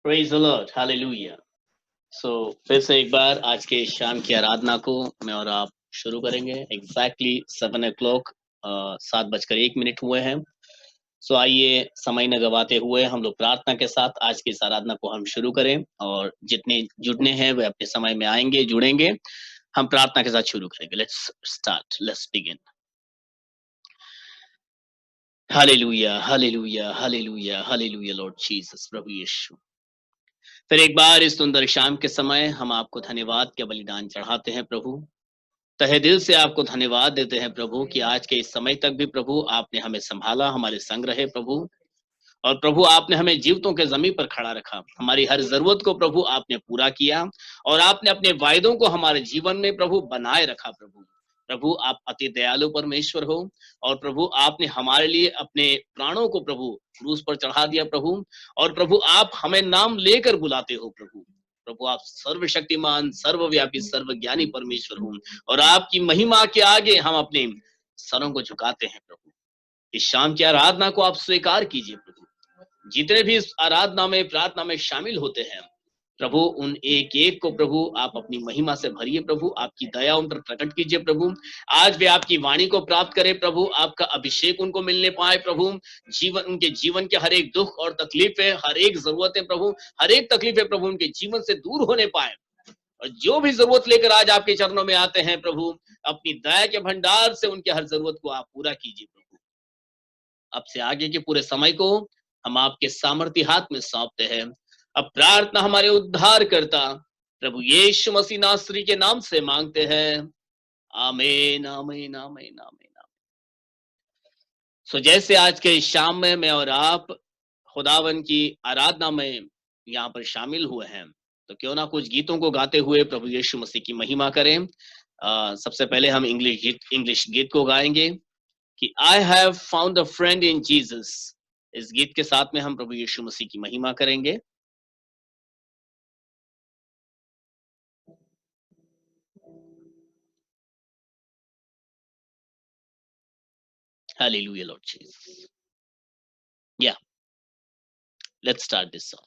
Praise the lord, hallelujah. So फिर से एक बार आज के शाम की आराधना को मैं और आप शुरू करेंगे। एग्जैक्टली 7 o'clock, 7:01 हुए हैं। सो आइए समय न गवाते हुए हम लोग प्रार्थना के साथ आज की इस आराधना को हम शुरू करें, और जितने जुड़ने हैं वे अपने समय में आएंगे, जुड़ेंगे। हम प्रार्थना के साथ शुरू करेंगे। Let's start, let's begin. Hallelujah, hallelujah, hallelujah, hallelujah lord Jesus, प्रभु यीशु। फिर एक बार इस सुंदर शाम के समय हम आपको धन्यवाद के बलिदान चढ़ाते हैं प्रभु। तहे दिल से आपको धन्यवाद देते हैं प्रभु कि आज के इस समय तक भी प्रभु आपने हमें संभाला, हमारे संग रहे प्रभु। और प्रभु आपने हमें जीवितों के जमीन पर खड़ा रखा, हमारी हर जरूरत को प्रभु आपने पूरा किया, और आपने अपने वायदों को हमारे जीवन में प्रभु बनाए रखा प्रभु। प्रभु आप अति दयालु परमेश्वर हो, और प्रभु आपने हमारे लिए अपने प्राणों को प्रभु क्रूस पर चढ़ा दिया प्रभु। और प्रभु आप हमें नाम लेकर बुलाते हो प्रभु। प्रभु आप सर्वशक्तिमान, सर्वव्यापी, सर्वज्ञानी परमेश्वर हो, और आपकी महिमा के आगे हम अपने सरों को झुकाते हैं प्रभु। इस शाम की आराधना को आप स्वीकार कीजिए प्रभु। जितने भी इस आराधना में, प्रार्थना में शामिल होते हैं प्रभु, उन एक एक को प्रभु आप अपनी महिमा से भरिए प्रभु। आपकी दया उन पर प्रकट कीजिए प्रभु। आज वे आपकी वाणी को प्राप्त करें प्रभु, आपका अभिषेक उनको मिलने पाए प्रभु। उनके जीवन के हर एक दुख और तकलीफें, हर एक जरूरतें प्रभु, हर एक तकलीफें प्रभु उनके जीवन से दूर होने पाए। और जो भी जरूरत लेकर आज आपके चरणों में आते हैं प्रभु, अपनी दया के भंडार से उनके हर जरूरत को आप पूरा कीजिए प्रभु। अब से आगे के पूरे समय को हम आपके सामर्थ्य हाथ में सौंपते हैं। अब प्रार्थना हमारे उद्धार करता प्रभु यीशु मसीह नासरी के नाम से मांगते हैं, आमीन, आमीन, आमीन, आमीन। सो जैसे आज के शाम में मैं और आप खुदावन की आराधना में यहाँ पर शामिल हुए हैं, तो क्यों ना कुछ गीतों को गाते हुए प्रभु यीशु मसीह की महिमा करें। सबसे पहले हम इंग्लिश गीत को गाएंगे कि I have found a friend in Jesus. इस गीत के साथ में हम प्रभु यीशु मसीह की महिमा करेंगे। Hallelujah, Lord Jesus. Yeah, let's start this song.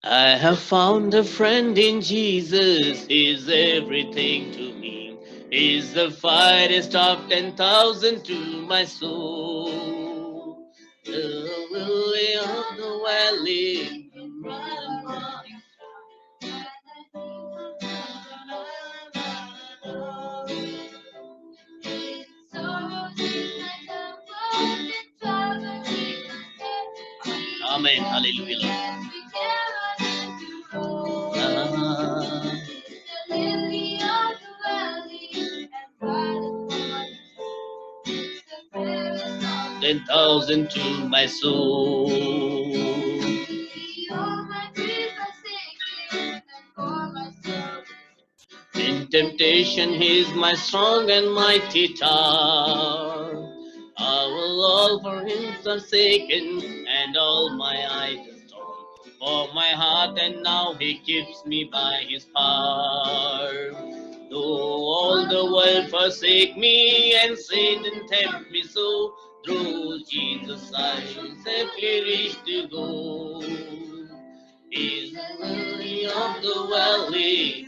I have found a friend in Jesus, He's everything to me. He's the finest of 10,000 to my soul. The lily of the valley, Amen. Hallelujah, Lord. Ten thousand to my soul. In temptation, He's my strong and mighty tower. I will all for Him forsaken, and all my idols torn. For my heart, and now He keeps me by His power. Though all the world forsake me, and Satan tempt me so, through Jesus I shall safely reach to go. He's the lily of the valley,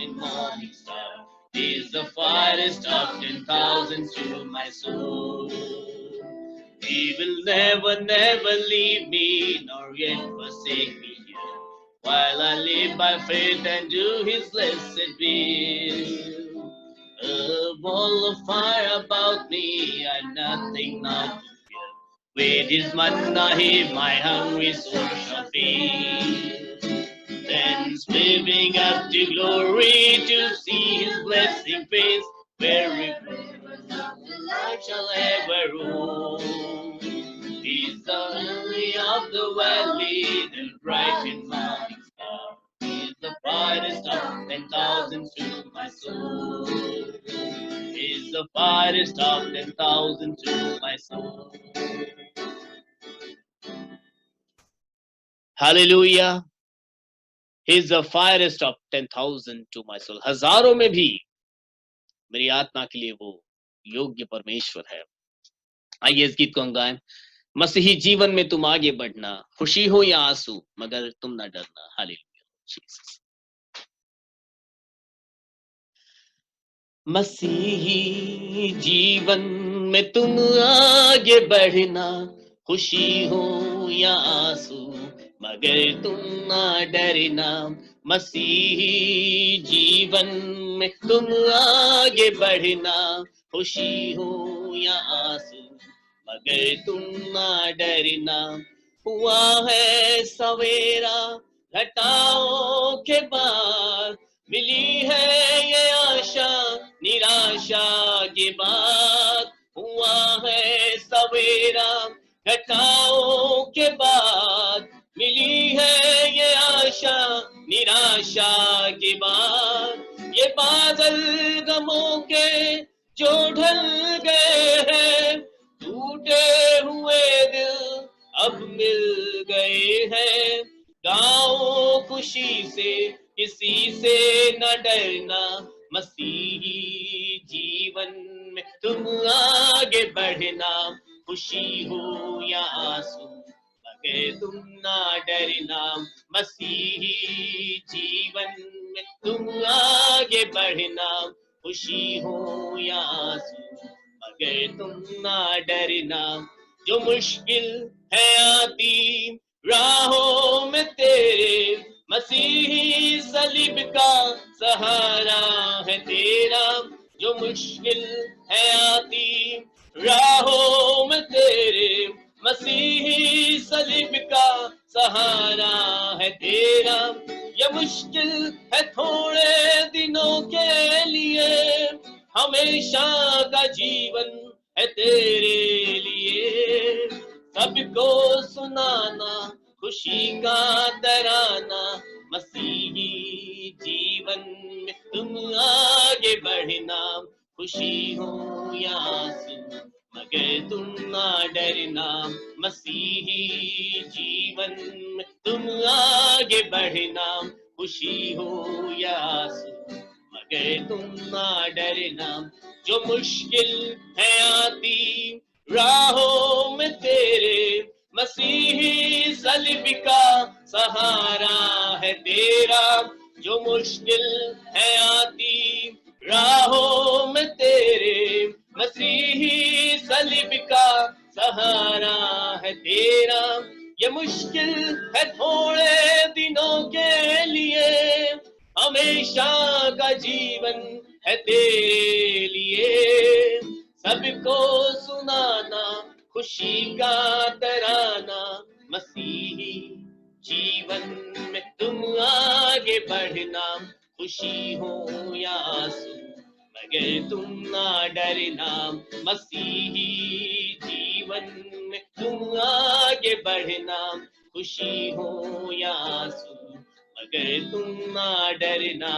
in morning star. He's the finest of 10,000 to my soul. He will never, never leave me, nor yet forsake me here, while I live by faith and do His blessed will. A wall of fire about me, I've nothing now to fear. With His manna, He my hungry soul shall feed. Then swimming up to glory to see His blessing face, where rivers of the life shall ever roll. He's the lily of the valley, the bright and morning star. He's the brightest of 10,000 to my soul. He's the brightest of 10,000 to my soul. Hallelujah. He is the finest of 10,000 to my soul. हजारों में भी मेरी आत्मा के लिए वो योग्य परमेश्वर है। आइए इस गीत को हम गाएं। मसीही जीवन में तुम आगे बढ़ना, खुशी हो या आंसू मगर तुम ना डरना। Hallelujah Jesus. मसीही जीवन में तुम आगे बढ़ना, खुशी हो या आंसू मगर तुम ना डरना। मसीही जीवन में तुम आगे बढ़ना, खुशी हो या आंसू मगर तुम ना डरना। हुआ है सवेरा घटाओं के बाद, मिली है ये आशा निराशा की बात। हुआ है सवेरा घटाओं के बाद, मिली है ये आशा निराशा की बात। ये बादल गमों के जो ढल गए हैं, टूटे हुए दिल अब मिल गए हैं। गाओ खुशी से किसी से न डरना, मसीही जीवन में तुम आगे बढ़ना, खुशी हो या आंसू मगर तुम ना डरना। मसीही जीवन में तुम आगे बढ़ना, खुशी हो या आंसू मगर तुम ना डरना। जो मुश्किल है आती राहों में तेरे, मसीही सलीब का सहारा है तेरा। जो मुश्किल है आती राहों में तेरे, मसीही सलीब का सहारा है तेरा। ये मुश्किल है थोड़े दिनों के लिए, हमेशा का जीवन है तेरे लिए। सबको सुनाना खुशी का तराना, मसीही जीवन में तुम आगे बढ़ना, खुशी हो या आंसू मगर तुम ना डरना। मसीही जीवन में तुम आगे बढ़ना, खुशी हो या आंसू मगर तुम ना डरना। जो मुश्किल है आती राहों में तेरे, मसीही सलीब का सहारा है तेरा। जो मुश्किल है आती राहों में तेरे, मसीही सलीब का सहारा है तेरा। ये मुश्किल है थोड़े दिनों के लिए, हमेशा का जीवन है तेरे लिए। सबको सुनाना खुशी का तराना, मसीही जीवन में तुम आगे बढ़ना, खुशी हो या आंसू मगर तुम ना डरना। मसीही जीवन में तुम आगे बढ़ना, खुशी हो या आंसू मगर तुम ना डरना।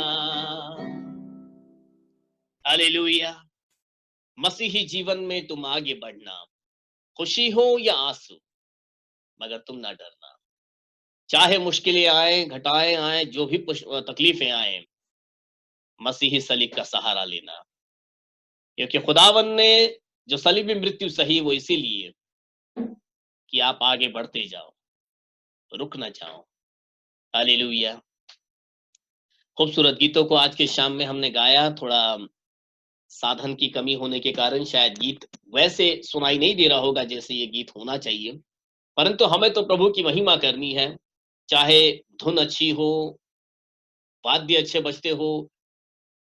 हालेलुया। मसीही जीवन में तुम आगे बढ़ना, खुशी हो या आंसू मगर तुम ना डरना। चाहे मुश्किलें आए, घटाएं आए, जो भी तकलीफें आए, मसीही सलीब का सहारा लेना। क्योंकि खुदावन ने जो सलीबी मृत्यु सही वो इसीलिए कि आप आगे बढ़ते जाओ, रुक ना जाओ। हालेलुया। खूबसूरत गीतों को आज के शाम में हमने गाया। थोड़ा साधन की कमी होने के कारण शायद गीत वैसे सुनाई नहीं दे रहा होगा जैसे ये गीत होना चाहिए, परंतु हमें तो प्रभु की महिमा करनी है। चाहे धुन अच्छी हो, वाद्य अच्छे बजते हो,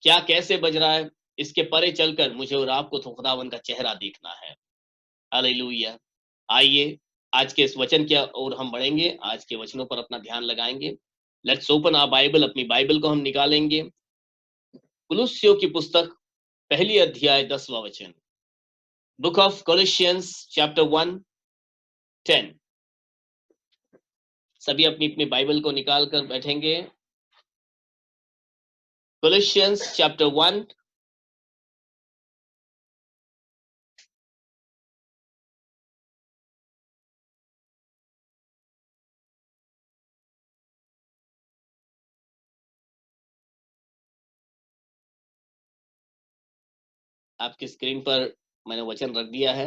क्या कैसे बज रहा है, इसके परे चलकर मुझे और आपको तो खुदावन का चेहरा देखना है। हालेलुया। आइए आज के इस वचन की ओर हम बढ़ेंगे, आज के वचनों पर अपना ध्यान लगाएंगे। Let's open our Bible. अपनी बाइबल को हम निकालेंगे। कुलुस्सियों की पुस्तक पहली अध्याय 10वां वचन। Book of Colossians chapter 1:10। सभी अपनी अपनी बाइबल को निकाल कर बैठेंगे। कोलोसियंस चैप्टर 1 आपकी स्क्रीन पर मैंने वचन रख दिया है।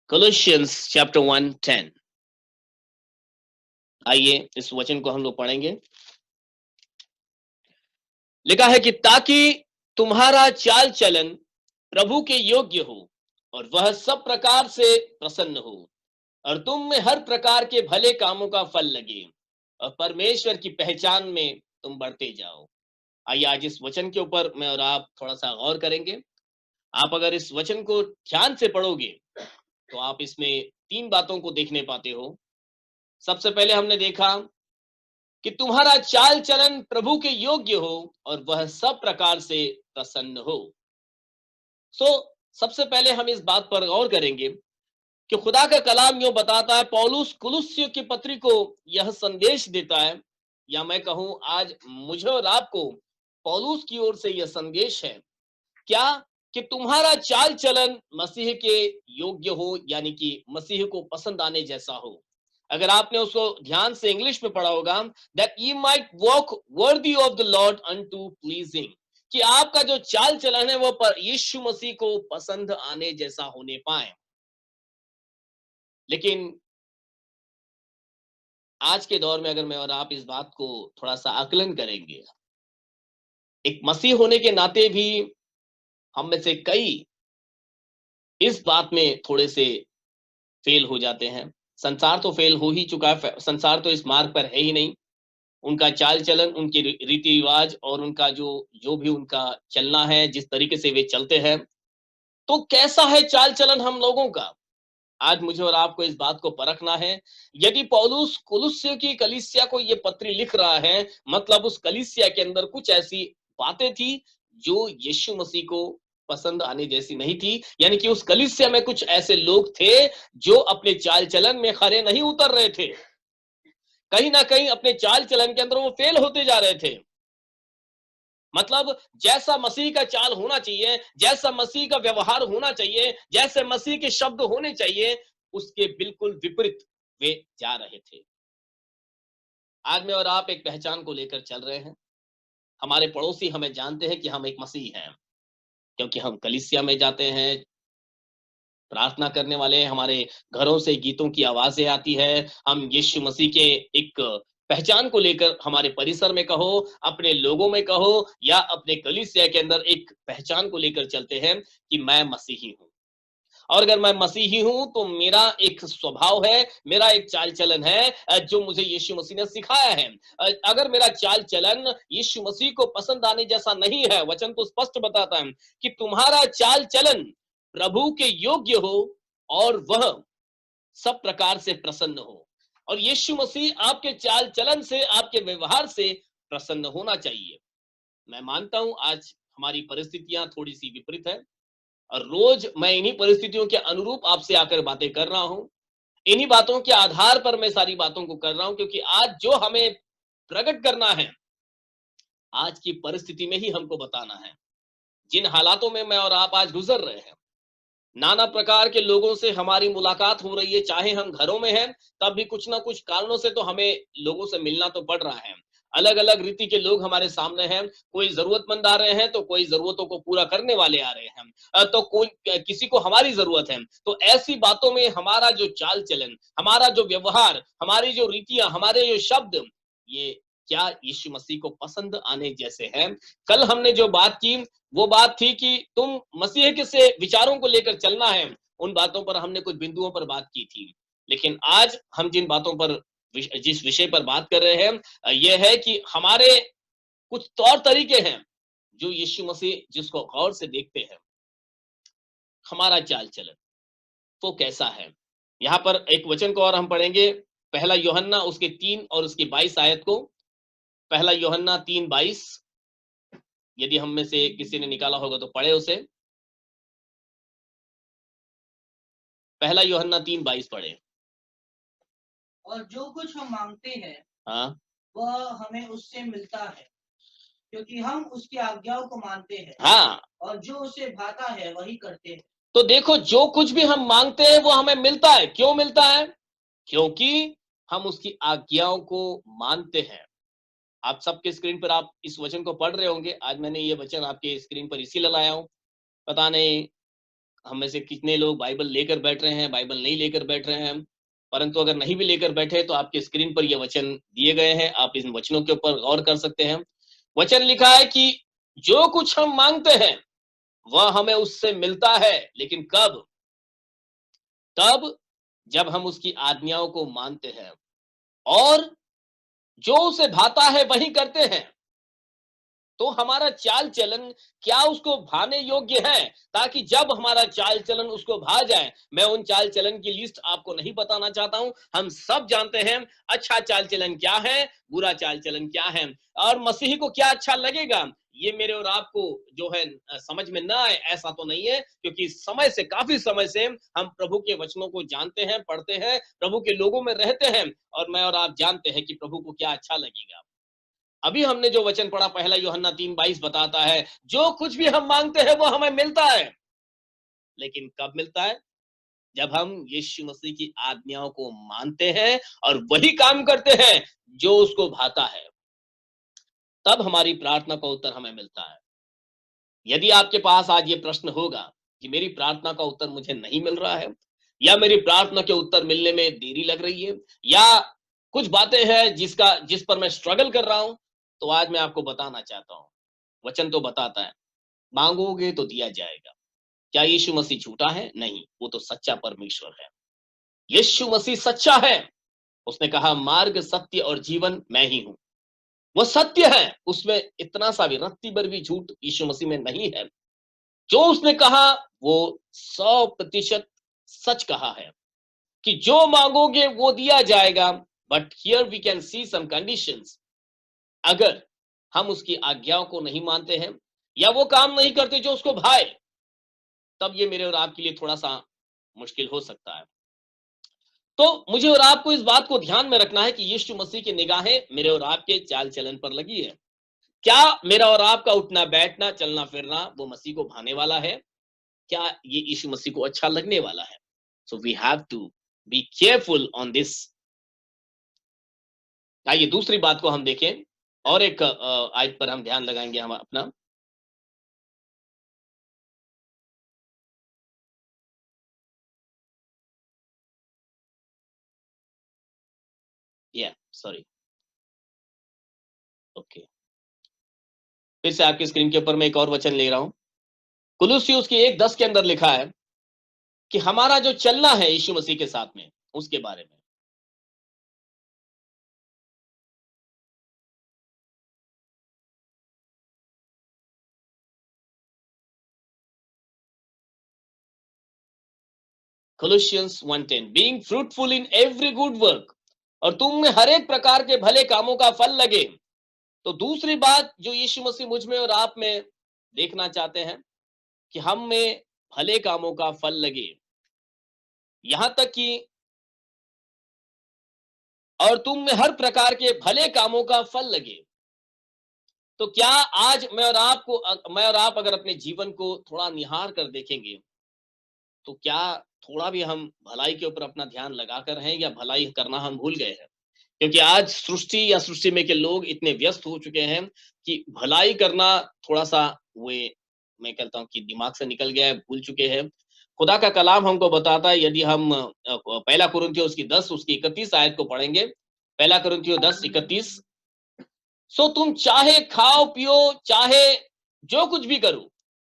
Colossians chapter 1:10। आइए इस वचन को हम लोग पढ़ेंगे। लिखा है कि ताकि तुम्हारा चाल चलन प्रभु के योग्य हो और वह सब प्रकार से प्रसन्न हो और तुम में हर प्रकार के भले कामों का फल लगे और परमेश्वर की पहचान में तुम बढ़ते जाओ। आइए आज इस वचन के ऊपर मैं और आप थोड़ा सा गौर करेंगे। आप अगर इस वचन को ध्यान से पढ़ोगे तो आप इसमें तीन बातों को देखने पाते हो। सबसे पहले हमने देखा कि तुम्हारा चाल चलन प्रभु के योग्य हो और वह सब प्रकार से प्रसन्न हो। सो सबसे पहले हम इस बात पर गौर करेंगे कि खुदा का कलाम यूं बताता है, पौलुस कुलुस्सियों की पत्री को यह संदेश देता है, या मैं कहूं आज मुझे और आपको पौलुस की ओर से यह संदेश है क्या, कि तुम्हारा चाल चलन मसीह के योग्य हो, यानी कि मसीह को पसंद आने जैसा हो। अगर आपने उसको ध्यान से इंग्लिश में पढ़ा होगा, that you might walk worthy of the Lord unto pleasing, कि आपका जो चाल चलन है वो पर यीशु मसीह को पसंद आने जैसा होने पाए। लेकिन आज के दौर में अगर मैं और आप इस बात को थोड़ा सा आकलन करेंगे, एक मसीह होने के नाते भी हम में से कई इस बात में थोड़े से फेल हो जाते हैं। संसार तो फेल हो ही चुका है, संसार तो इस मार्ग पर है ही नहीं। उनका चाल चलन, उनके रीति रिवाज और उनका जो जो भी उनका चलना है, जिस तरीके से वे चलते हैं, तो कैसा है चाल चलन हम लोगों का। आज मुझे और आपको इस बात को परखना है। यदि पौलुस कुलुस्सियों की कलीसिया को ये पत्री लिख रहा है, मतलब उस कलीसिया के अंदर कुछ ऐसी बातें थी जो यीशु मसीह को पसंद आने जैसी नहीं थी, यानी कि उस कलीसिया में कुछ ऐसे लोग थे जो अपने चाल चलन में खरे नहीं उतर रहे थे, कहीं ना कहीं अपने चाल चलन के अंदर वो फेल होते जा रहे थे। मतलब जैसा मसीह का चाल होना चाहिए, जैसा मसीह का व्यवहार होना चाहिए, जैसे मसीह के शब्द होने चाहिए, उसके बिल्कुल विपरीत वे जा रहे थे। आज मैं और आप एक पहचान को लेकर चल रहे हैं। हमारे पड़ोसी हमें जानते हैं कि हम एक मसीह हैं, क्योंकि हम कलीसिया में जाते हैं, प्रार्थना करने वाले, हमारे घरों से गीतों की आवाजें आती है। हम यीशु मसीह के एक पहचान को लेकर हमारे परिसर में कहो, अपने लोगों में कहो, या अपने कलीसिया के अंदर एक पहचान को लेकर चलते हैं कि मैं मसीही हूं। और अगर मैं मसीही हूं तो मेरा एक स्वभाव है, मेरा एक चाल चलन है जो मुझे यीशु मसीह ने सिखाया है। अगर मेरा चाल चलन यीशु मसीह को पसंद आने जैसा नहीं है, वचन तो स्पष्ट बताता है कि तुम्हारा चाल चलन प्रभु के योग्य हो और वह सब प्रकार से प्रसन्न हो। और यीशु मसीह आपके चाल चलन से, आपके व्यवहार से प्रसन्न होना चाहिए। मैं मानता हूं आज हमारी परिस्थितियां थोड़ी सी विपरीत है, और रोज मैं इन्हीं परिस्थितियों के अनुरूप आपसे आकर बातें कर रहा हूं। इन्हीं बातों के आधार पर मैं सारी बातों को कर रहा हूं, क्योंकि आज जो हमें प्रकट करना है, आज की परिस्थिति में ही हमको बताना है। जिन हालातों में मैं और आप आज गुजर रहे हैं, नाना प्रकार के लोगों से हमारी मुलाकात हो रही है, चाहे हम घरों में हैं तब भी कुछ ना कुछ कारणों से तो हमें लोगों से मिलना तो पड़ रहा है। अलग अलग रीति के लोग हमारे सामने हैं, कोई जरूरतमंद आ रहे हैं तो कोई जरूरतों को पूरा करने वाले आ रहे हैं, तो कोई किसी को हमारी जरूरत है। तो ऐसी बातों में हमारा जो चाल चलन, हमारा जो व्यवहार, हमारी जो रीतियां, हमारे जो शब्द, ये क्या यीशु मसीह को पसंद आने जैसे हैं। कल हमने जो बात की वो बात थी कि तुम मसीह के से विचारों को लेकर चलना है, उन बातों पर हमने कुछ बिंदुओं पर बात की थी। लेकिन आज हम जिन बातों पर, जिस विषय पर बात कर रहे हैं, यह है कि हमारे कुछ तौर तरीके हैं जो यीशु मसीह जिसको गौर से देखते हैं, हमारा चाल चलन वो कैसा है। यहाँ पर एक वचन को और हम पढ़ेंगे, पहला यूहन्ना उसके 3 और उसकी 22 आयत को। पहला यूहन्ना 3:22, यदि हम में से किसी ने निकाला होगा तो पढ़े उसे। पहला यूहन्ना 3:22 पढ़े। और जो कुछ हम मांगते हैं हाँ, वह हमें उससे मिलता है, क्योंकि हम उसकी आज्ञाओं को मानते हैं हाँ, और जो उसे भाता है वही करते हैं। तो देखो जो कुछ भी हम मांगते हैं वो हमें मिलता है। क्यों मिलता है? क्योंकि हम उसकी आज्ञाओं को मानते हैं। आप सबके स्क्रीन पर आप इस वचन को पढ़ रहे होंगे। आज मैंने ये वचन आपके स्क्रीन पर इसीलिए लाया हूं, पता नहीं हम में से कितने लोग बाइबल लेकर बैठ रहे हैं, बाइबल नहीं लेकर बैठ रहे हैं। परंतु अगर नहीं भी लेकर बैठे तो आपके स्क्रीन पर ये वचन दिए गए हैं, आप इन वचनों के ऊपर गौर कर सकते हैं। वचन लिखा है कि जो कुछ हम मांगते हैं वह हमें उससे मिलता है, लेकिन कब? तब जब हम उसकी आज्ञाओं को मानते हैं और जो उसे भाता है वही करते हैं। तो हमारा चाल चलन क्या उसको भाने योग्य है, ताकि जब हमारा चाल चलन उसको भा जाए। मैं उन चाल चलन की लिस्ट आपको नहीं बताना चाहता हूं, हम सब जानते हैं अच्छा चाल चलन क्या है, बुरा चाल चलन क्या है, और मसीही को क्या अच्छा लगेगा। ये मेरे और आपको जो है समझ में ना आए ऐसा तो नहीं है, क्योंकि समय से, काफी समय से हम प्रभु के वचनों को जानते हैं, पढ़ते हैं, प्रभु के लोगों में रहते हैं, और मैं और आप जानते हैं कि प्रभु को क्या अच्छा लगेगा। अभी हमने जो वचन पढ़ा, पहला यूहन्ना 3:22 बताता है, जो कुछ भी हम मांगते हैं वो हमें मिलता है। लेकिन कब मिलता है? जब हम यीशु मसीह की आज्ञाओं को मानते हैं और वही काम करते हैं जो उसको भाता है, तब हमारी प्रार्थना का उत्तर हमें मिलता है। यदि आपके पास आज ये प्रश्न होगा कि मेरी प्रार्थना का उत्तर मुझे नहीं मिल रहा है, या मेरी प्रार्थना के उत्तर मिलने में देरी लग रही है, या कुछ बातें हैं जिस पर मैं स्ट्रगल कर रहा हूं, तो आज मैं आपको बताना चाहता हूं, वचन तो बताता है, मांगोगे तो दिया जाएगा। क्या यीशु मसीह झूठा है? नहीं, वो तो सच्चा परमेश्वर है। यीशु मसीह सच्चा है। उसने कहा, मार्ग, सत्य और जीवन मैं ही हूं। वो सत्य है, उसमें इतना सा भी, रत्ती भर भी झूठ यीशु मसीह में नहीं है। जो उसने कहा वो 100% सच कहा है कि जो मांगोगे वो दिया जाएगा। But here we can see some conditions. अगर हम उसकी आज्ञाओं को नहीं मानते हैं या वो काम नहीं करते जो उसको भाए, तब ये मेरे और आपके लिए थोड़ा सा मुश्किल हो सकता है। तो मुझे और आपको इस बात को ध्यान में रखना है कि यीशु मसीह की निगाहें मेरे और आपके चाल चलन पर लगी है। क्या मेरा और आपका उठना बैठना, चलना फिरना वो मसीह को भाने वाला है? क्या ये यीशु मसीह को अच्छा लगने वाला है? So we have to be careful on this. आइए दूसरी बात को हम देखें, और एक आयत पर हम ध्यान लगाएंगे हम अपना। या सॉरी, ओके, फिर से आपकी स्क्रीन के ऊपर मैं एक और वचन ले रहा हूं। कुलुस्सियुस की 1:10 के अंदर लिखा है कि हमारा जो चलना है यीशु मसीह के साथ में, उसके बारे में। Colossians 1:10, being fruitful in every good work, और तुम में हर एक प्रकार के भले कामों का फल लगे। तो दूसरी बात जो यीशु मसीह मुझ में और आप में देखना चाहते हैं कि हम में भले कामों का फल लगे, यहां तक कि और तुम में हर प्रकार के भले कामों का फल लगे। तो क्या आज मैं और आप अगर अपने जीवन को थोड़ा निहार कर देखेंगे, तो क्या थोड़ा भी हम भलाई के ऊपर अपना ध्यान लगाकर हैं, या भलाई करना हम भूल गए हैं? क्योंकि आज सृष्टि या सृष्टि में के लोग इतने व्यस्त हो चुके हैं कि भलाई करना थोड़ा सा, वे, मैं कहता हूं कि दिमाग से निकल गया है, भूल चुके हैं। खुदा का कलाम हमको बताता है, यदि हम पहला कुरिन्थियों उसकी 10 उसकी 31 आयत को पढ़ेंगे, पहला कुरिन्थियों 10:31, सो तुम चाहे खाओ पियो, चाहे जो कुछ भी करो,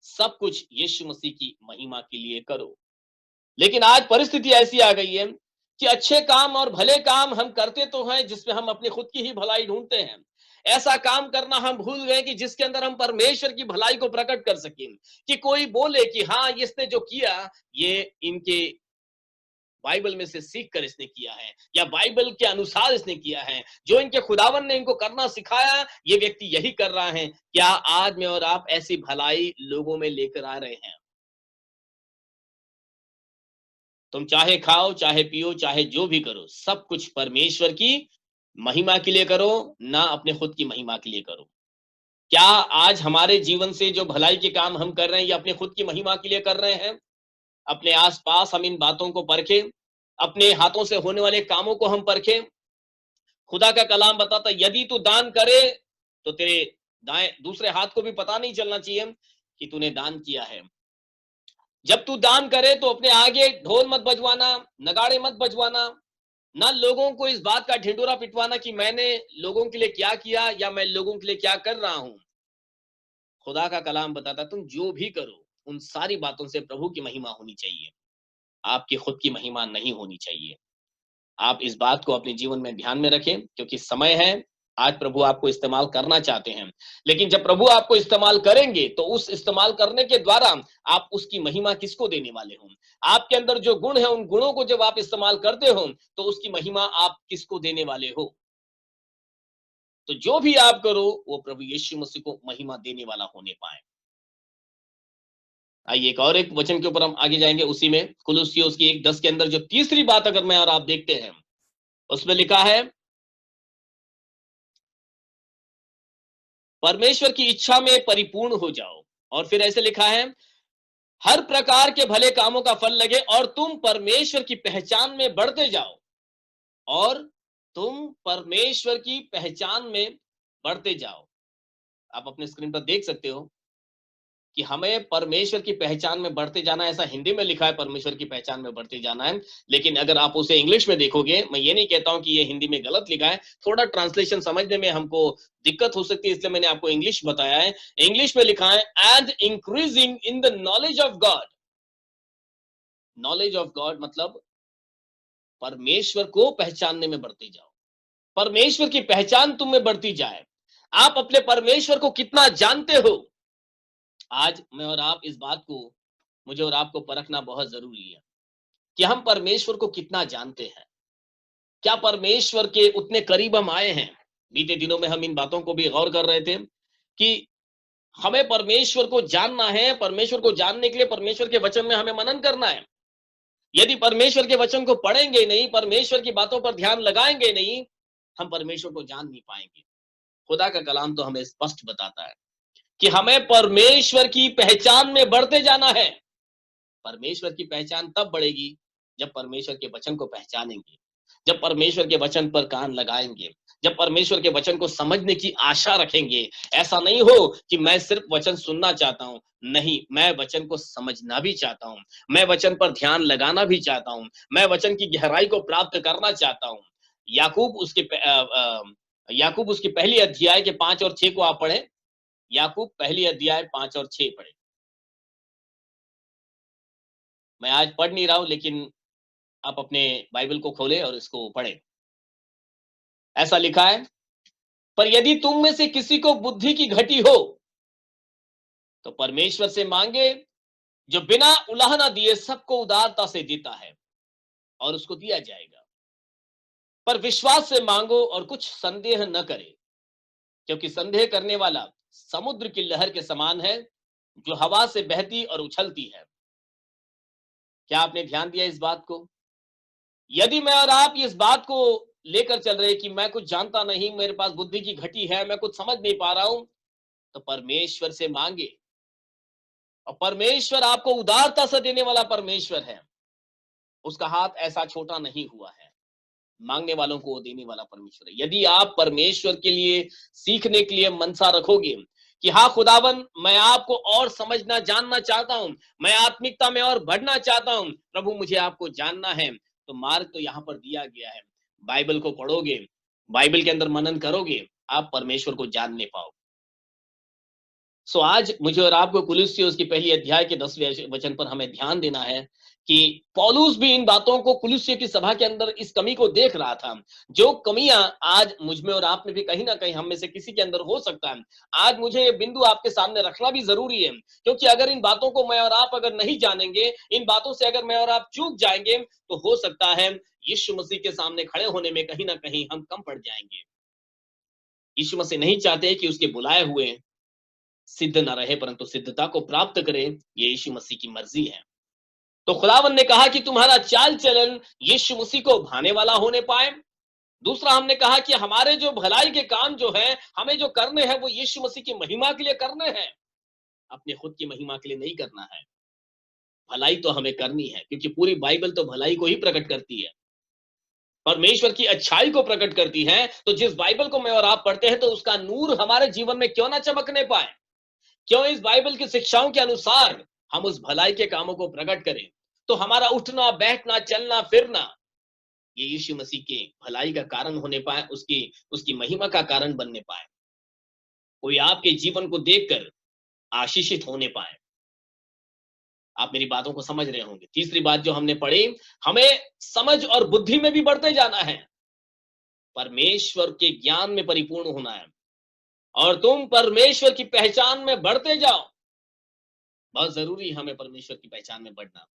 सब कुछ यीशु मसीह की महिमा के लिए करो। लेकिन आज परिस्थिति ऐसी आ गई है कि अच्छे काम और भले काम हम करते तो हैं, जिसमें हम अपनी खुद की ही भलाई ढूंढते हैं। ऐसा काम करना हम भूल गए कि जिसके अंदर हम परमेश्वर की भलाई को प्रकट कर सकें, कि कोई बोले कि हाँ, इसने जो किया ये इनके बाइबल में से सीख कर इसने किया है, या बाइबल के अनुसार इसने किया है, जो इनके खुदावन ने इनको करना सिखाया ये व्यक्ति यही कर रहा है। क्या आज मैं और आप ऐसी भलाई लोगों में लेकर आ रहे हैं? तुम चाहे खाओ, चाहे पियो, चाहे जो भी करो, सब कुछ परमेश्वर की महिमा के लिए करो, ना अपने खुद की महिमा के लिए करो। क्या आज हमारे जीवन से जो भलाई के काम हम कर रहे हैं, ये अपने खुद की महिमा के लिए कर रहे हैं? अपने आसपास हम इन बातों को परखें, अपने हाथों से होने वाले कामों को हम परखें। खुदा का कलाम बताता है, यदि तू दान करे तो तेरे दाएं दूसरे हाथ को भी पता नहीं चलना चाहिए कि तूने दान किया है। जब तू दान करे तो अपने आगे ढोल मत बजवाना, नगाड़े मत बजवाना, ना लोगों को इस बात का ढिंढोरा पिटवाना कि मैंने लोगों के लिए क्या किया या मैं लोगों के लिए क्या कर रहा हूं। खुदा का कलाम बताता तुम जो भी करो उन सारी बातों से प्रभु की महिमा होनी चाहिए, आपकी खुद की महिमा नहीं होनी चाहिए। आप इस बात को अपने जीवन में ध्यान में रखें, क्योंकि समय है, आज प्रभु आपको इस्तेमाल करना चाहते हैं। लेकिन जब प्रभु आपको इस्तेमाल करेंगे तो उस इस्तेमाल करने के द्वारा आप उसकी महिमा किसको देने वाले हो? आपके अंदर जो गुण है उन गुणों को जब आप इस्तेमाल करते हो तो उसकी महिमा आप किसको देने वाले हो? तो जो भी आप करो वो प्रभु यीशु मसीह को महिमा देने वाला होने पाए। आइए एक और एक वचन के ऊपर हम आगे जाएंगे, उसी में कुलुस्सियों की 1:10 के अंदर जो तीसरी बात अगर मैं और आप देखते हैं, उसमें लिखा है परमेश्वर की इच्छा में परिपूर्ण हो जाओ। और फिर ऐसे लिखा है हर प्रकार के भले कामों का फल लगे और तुम परमेश्वर की पहचान में बढ़ते जाओ। और तुम परमेश्वर की पहचान में बढ़ते जाओ। आप अपने स्क्रीन पर देख सकते हो कि हमें परमेश्वर की पहचान में बढ़ते जाना, ऐसा हिंदी में लिखा है परमेश्वर की पहचान में बढ़ते जाना है, लेकिन अगर आप उसे इंग्लिश में देखोगे, मैं ये नहीं कहता हूं कि ये हिंदी में गलत लिखा है, थोड़ा ट्रांसलेशन समझने में हमको दिक्कत हो सकती है, इसलिए मैंने आपको इंग्लिश बताया है। इंग्लिश में लिखा है and increasing in the knowledge of God. Knowledge of God मतलब परमेश्वर को पहचानने में बढ़ते जाओ, परमेश्वर की पहचान तुम में बढ़ती जाए। आप अपने परमेश्वर को कितना जानते हो? आज मैं और आप इस बात को, मुझे और आपको परखना बहुत जरूरी है कि हम परमेश्वर को कितना जानते हैं। क्या परमेश्वर के उतने करीब हम आए हैं? बीते दिनों में हम इन बातों को भी गौर कर रहे थे कि हमें परमेश्वर को जानना है। परमेश्वर को जानने के लिए परमेश्वर के वचन में हमें मनन करना है। यदि परमेश्वर के वचन को पढ़ेंगे नहीं, परमेश्वर की बातों पर ध्यान लगाएंगे नहीं, हम परमेश्वर को जान नहीं पाएंगे। खुदा का कलाम तो हमें स्पष्ट बताता है कि हमें परमेश्वर की पहचान में बढ़ते जाना है। परमेश्वर की पहचान तब बढ़ेगी जब परमेश्वर के वचन को पहचानेंगे, जब परमेश्वर के वचन पर कान लगाएंगे, जब परमेश्वर के वचन को समझने की आशा रखेंगे। ऐसा नहीं हो कि मैं सिर्फ वचन सुनना चाहता हूं, नहीं, मैं वचन को समझना भी चाहता हूं, मैं वचन पर ध्यान लगाना भी चाहता हूं, मैं वचन की गहराई को प्राप्त करना चाहता हूं। याकूब उसकी पहली अध्याय के 5 और 6 को आप पढ़ें। याकूब पहली अध्याय 5 और 6 पढ़े। मैं आज पढ़ नहीं रहा हूं, लेकिन आप अपने बाइबल को खोलें और इसको पढ़ें। ऐसा लिखा है, पर यदि तुम में से किसी को बुद्धि की घटी हो तो परमेश्वर से मांगे, जो बिना उलाहना दिए सबको उदारता से देता है और उसको दिया जाएगा। पर विश्वास से मांगो और कुछ संदेह न करे, क्योंकि संदेह करने वाला समुद्र की लहर के समान है, जो हवा से बहती और उछलती है। क्या आपने ध्यान दिया इस बात को? यदि मैं और आप इस बात को लेकर चल रहे कि मैं कुछ जानता नहीं, मेरे पास बुद्धि की घटी है, मैं कुछ समझ नहीं पा रहा हूं, तो परमेश्वर से मांगे। और परमेश्वर आपको उदारता से देने वाला परमेश्वर है। उसका हाथ ऐसा छोटा नहीं हुआ है, मांगने वालों को वो देने वाला परमेश्वर है। यदि आप परमेश्वर के लिए सीखने के लिए मनसा रखोगे कि हाँ खुदावन, मैं आपको और समझना जानना चाहता हूं, मैं आत्मिकता में और बढ़ना चाहता हूं, प्रभु मुझे आपको जानना है, तो मार्ग तो यहां पर दिया गया है। बाइबल को पढ़ोगे, बाइबल के अंदर मनन करोगे, आप परमेश्वर को जानने पाओगे। सो आज मुझे और आपको कुलुस्सियों की पहली अध्याय के 10वें वचन पर हमें ध्यान देना है कि पौलुस भी इन बातों को, कुलुस्सियों की सभा के अंदर इस कमी को देख रहा था। जो कमियां आज मुझ में और आप में भी कहीं ना कहीं हम में से किसी के अंदर हो सकता है, आज मुझे ये बिंदु आपके सामने रखना भी जरूरी है। क्योंकि अगर इन बातों को मैं और आप अगर नहीं जानेंगे, इन बातों से अगर मैं और आप चूक जाएंगे, तो हो सकता है यीशु मसीह के सामने खड़े होने में कहीं ना कहीं हम कम पड़ जाएंगे। यीशु मसीह नहीं चाहते कि उसके बुलाए हुए सिद्ध न रहे, परंतु सिद्धता को प्राप्त करें। ये यीशु मसीह की मर्जी है। तो खुदावन ने कहा कि तुम्हारा चाल चलन यीशु मसीह को भाने वाला होने पाए। दूसरा हमने कहा कि हमारे जो भलाई के काम जो है, हमें जो करने हैं, वो यीशु मसीह की महिमा के लिए करने हैं, अपने खुद की महिमा के लिए नहीं करना है। भलाई तो हमें करनी है, क्योंकि पूरी बाइबल तो भलाई को ही प्रकट करती है, परमेश्वर की अच्छाई को प्रकट करती है। तो जिस बाइबल को मैं और आप पढ़ते हैं, तो उसका नूर हमारे जीवन में क्यों ना चमकने पाए? क्यों इस बाइबल की शिक्षाओं के अनुसार हम उस भलाई के कामों को प्रकट करें, तो हमारा उठना बैठना चलना फिरना ये यीशु मसीह के भलाई का कारण होने पाए, उसकी उसकी महिमा का कारण बनने पाए, कोई आपके जीवन को देखकर आशीषित होने पाए। आप मेरी बातों को समझ रहे होंगे। तीसरी बात जो हमने पढ़ी, हमें समझ और बुद्धि में भी बढ़ते जाना है, परमेश्वर के ज्ञान में परिपूर्ण होना है, और तुम परमेश्वर की पहचान में बढ़ते जाओ। बहुत जरूरी है हमें परमेश्वर की पहचान में बढ़ना,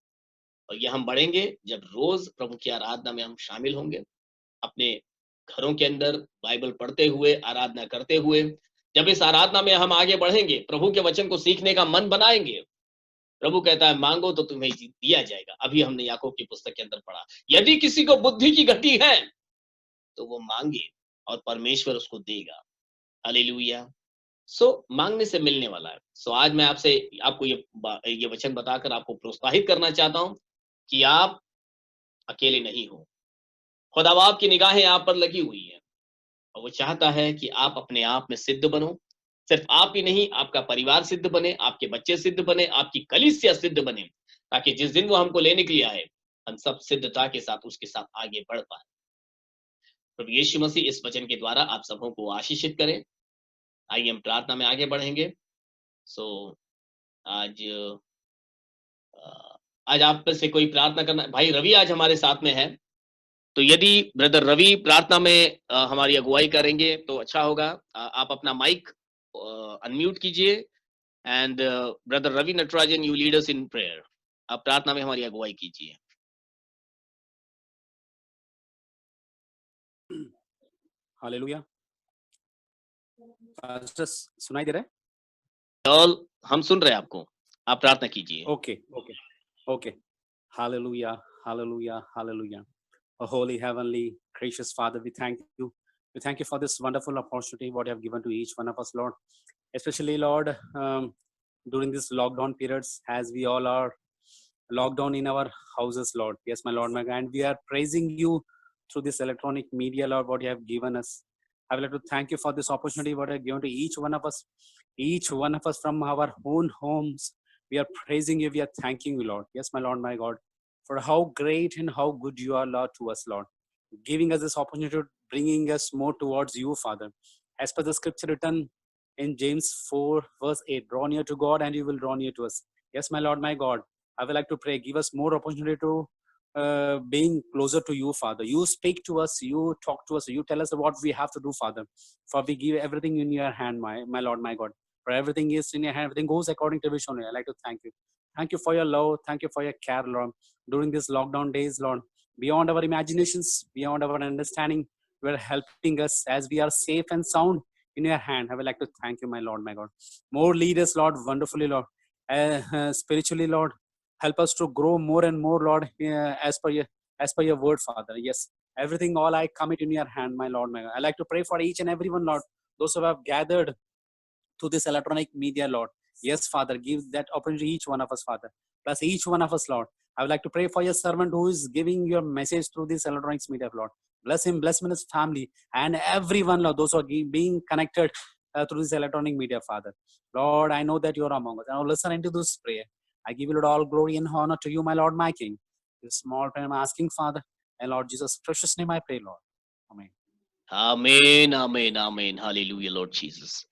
और ये हम बढ़ेंगे जब रोज प्रभु की आराधना में हम शामिल होंगे, अपने घरों के अंदर बाइबल पढ़ते हुए, आराधना करते हुए। जब इस आराधना में हम आगे बढ़ेंगे, प्रभु के वचन को सीखने का मन बनाएंगे। प्रभु कहता है मांगो तो तुम्हें दिया जाएगा। अभी हमने याकूब की पुस्तक के अंदर पढ़ा, यदि किसी को बुद्धि की घटी है तो वो मांगे और परमेश्वर उसको देगा। हालेलुया। मांगने से मिलने वाला है। आज मैं आपको ये वचन बताकर आपको प्रोत्साहित करना चाहता हूं कि आप अकेले नहीं हो। खुदा बाप की निगाहें आप पर लगी हुई है, और वो चाहता है कि आप अपने आप में सिद्ध बनो। सिर्फ आप ही नहीं, आपका परिवार सिद्ध बने, आपके बच्चे सिद्ध बने, आपकी कलीसिया सिद्ध बने, ताकि जिस दिन वो हमको लेने के लिए आए, हम सब सिद्धता के साथ उसके साथ आगे बढ़ पाए। प्रभु यीशु मसीह इस वचन के द्वारा आप सबों को आशीषित करें। आइए हम प्रार्थना में आगे बढ़ेंगे। आज आज आप में से कोई प्रार्थना करना, भाई रवि आज हमारे साथ में है, तो यदि ब्रदर रवि प्रार्थना में हमारी अगुवाई करेंगे तो अच्छा होगा। आप अपना माइक अनम्यूट कीजिए, and brother Ravi Natarajan, you lead us in prayer. आप प्रार्थना में हमारी अगुवाई कीजिए। हालेलुया। सुनाई दे रहा है? ऑल हम सुन रहे हैं आपको, आप प्रार्थना कीजिए। Okay okay okay. Hallelujah hallelujah hallelujah. Holy heavenly gracious Father, we thank you. We thank you for this wonderful opportunity what you have given to each one of us, Lord. Especially, Lord, during this lockdown periods, as we all are locked down in our houses, Lord. Yes, my Lord, my God, and we are praising you through this electronic media, Lord, what you have given us. I would like to thank you for this opportunity what you have given to each one of us from our own homes. We are praising you. We are thanking you, Lord. Yes, my Lord, my God, for how great and how good you are, Lord, to us, Lord, giving us this opportunity, bringing us more towards you, Father. As per the scripture written in James 4, verse 8, draw near to God and you will draw near to us. Yes, my Lord, my God, I would like to pray, give us more opportunity to being closer to you, Father. You speak to us, you talk to us, you tell us what we have to do, Father. For we give everything in your hand, my Lord, my God. For everything is in your hand, everything goes according to vision. I like to thank you. Thank you for your love. Thank you for your care, Lord. During these lockdown days, Lord, beyond our imaginations, beyond our understanding, you are helping us as we are safe and sound in your hand. I would like to thank you, my Lord, my God. More leaders, Lord, wonderfully, Lord. Spiritually, Lord, help us to grow more and more, Lord, as per your word, Father. Yes, everything, all I commit in your hand, my Lord, my God. I like to pray for each and everyone, Lord, those who have gathered to this electronic media, Lord. Yes, Father, give that opportunity to each one of us, Father. Plus each one of us, Lord. I would like to pray for your servant who is giving your message through this electronic media, Lord. Bless him, bless him and his family, and everyone, Lord, those who are being connected through this electronic media, Father. Lord, I know that you are among us. Now listen into this prayer. I give you, Lord, all glory and honor to you, my Lord, my King. This small prayer I'm asking, Father, and Lord Jesus' precious name I pray, Lord. Amen. आमीन आमीन आमीन। Hallelujah lord Jesus.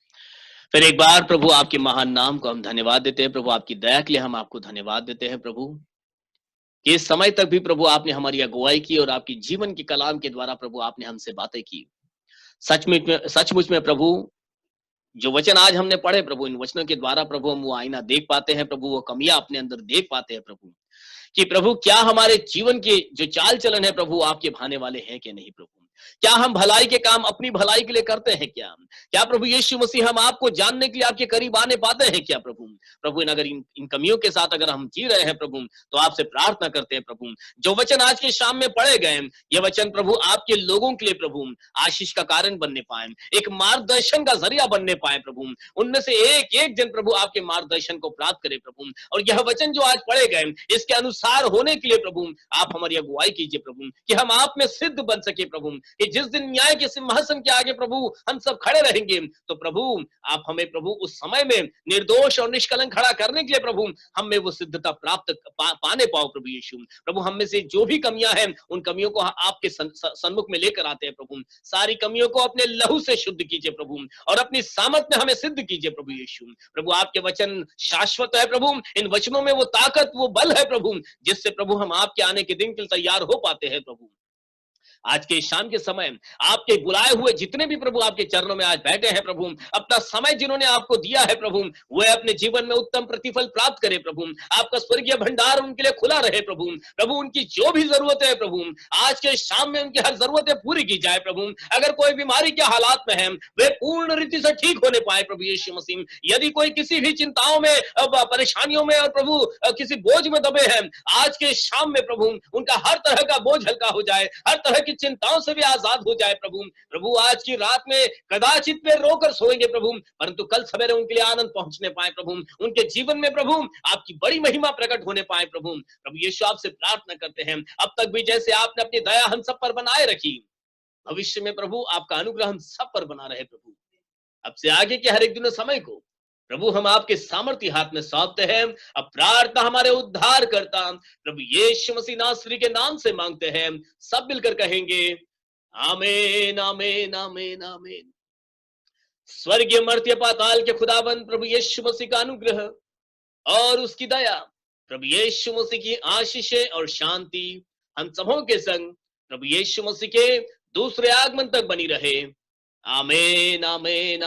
फिर एक बार प्रभु आपके महान नाम को हम धन्यवाद देते हैं। प्रभु आपकी दया के लिए हम आपको धन्यवाद देते हैं प्रभु, कि इस समय तक भी प्रभु आपने हमारी अगुवाई की, और आपकी जीवन के कलाम के द्वारा प्रभु आपने हमसे बातें की। सचमुच में प्रभु जो वचन आज हमने पढ़े प्रभु, इन वचनों के द्वारा प्रभु हम वो आईना देख पाते हैं प्रभु, वो कमियां अपने अंदर देख पाते हैं प्रभु, कि प्रभु क्या हमारे जीवन के जो चाल चलन है प्रभु आपके भाने वाले हैं कि नहीं प्रभु। क्या हम भलाई के काम अपनी भलाई के लिए करते हैं क्या प्रभु यीशु मसीह हम आपको जानने के लिए आपके करीब आने पाते हैं क्या प्रभु अगर इन कमियों के साथ अगर हम जी रहे हैं प्रभु, तो आपसे प्रार्थना करते हैं प्रभु, जो वचन आज के शाम में पढ़े गए ये वचन प्रभु आपके लोगों के लिए प्रभु आशीष का कारण बनने पाए, एक मार्गदर्शन का जरिया बनने पाए प्रभु। उनमें से एक एक जन प्रभु आपके मार्गदर्शन को प्राप्त करे प्रभु, और यह वचन जो आज पढ़े गए इसके अनुसार होने के लिए प्रभु आप हमारी अगुवाई कीजिए प्रभु, कि हम आप में सिद्ध बन सके प्रभु, कि जिस दिन न्याय के सिंहासन के आगे प्रभु हम सब खड़े रहेंगे, तो प्रभु आप हमें प्रभु उस समय में निर्दोष और निष्कलंक खड़ा करने के लिए प्रभु हम में वो सिद्धता प्राप्त पाने पाओ प्रभु यीशु। प्रभु हम में से जो भी कमियां हैं उन कमियों को आपके सन्मुख में लेकर आते हैं प्रभु। सारी कमियों को अपने लहू से शुद्ध कीजिए प्रभु, और अपनी सामर्थ में हमें सिद्ध कीजिए प्रभु यीशु। प्रभु आपके वचन शाश्वत है प्रभु, इन वचनों में वो ताकत वो बल है प्रभु, जिससे प्रभु हम आपके आने के दिन के लिए तैयार हो पाते हैं प्रभु। आज के शाम के समय आपके बुलाए हुए जितने भी प्रभु आपके चरणों में आज बैठे हैं प्रभु, अपना समय जिन्होंने आपको दिया है प्रभु, वे अपने जीवन में उत्तम प्रतिफल प्राप्त करें प्रभु। आपका स्वर्गीय भंडार उनके लिए खुला रहे प्रभु। प्रभु उनकी जो भी जरूरत है प्रभु, आज के शाम में उनकी हर जरूरतें पूरी की जाए प्रभु। अगर कोई बीमारी के हालात में है, वे पूर्ण रीति से ठीक होने पाए प्रभु यीशु मसीह। यदि कोई किसी भी चिंताओं में, परेशानियों में और प्रभु किसी बोझ में दबे हैं, आज के शाम में प्रभु उनका हर तरह का बोझ हल्का हो जाए, हर तरह की चिंताओं से भी आजाद हो जाए प्रभु। प्रभु आज की रात में कदाचित वे रोकर सोएंगे प्रभु, परंतु कल सवेरे उनके लिए आनंद पहुंचने पाए प्रभु। उनके जीवन में प्रभु आपकी बड़ी महिमा प्रकट होने पाए प्रभु। प्रभु यीशु आपसे प्रार्थना करते हैं, अब तक भी जैसे आपने अपनी दया हम सब पर बनाए रखी, भविष्य में प्रभु आपका अनुग्रह हम सब पर बना रहे प्रभु। अब से आगे के हर एक दिन समय को प्रभु हम आपके सामर्थ्य हाथ में सौंपते हैं। अब प्रार्थना हमारे उद्धार करता प्रभु यीशु मसीह नासरी के नाम से मांगते हैं, सब मिलकर कहेंगे आमीन आमीन आमीन आमीन। स्वर्गीय मर्त्य पाताल के खुदाबंद प्रभु यीशु मसीह का अनुग्रह और उसकी दया, प्रभु यीशु मसीह की आशीषें और शांति हम सबों के संग प्रभु यीशु मसीह के दूसरे आगमन तक बनी रहे। आमीन आमीन।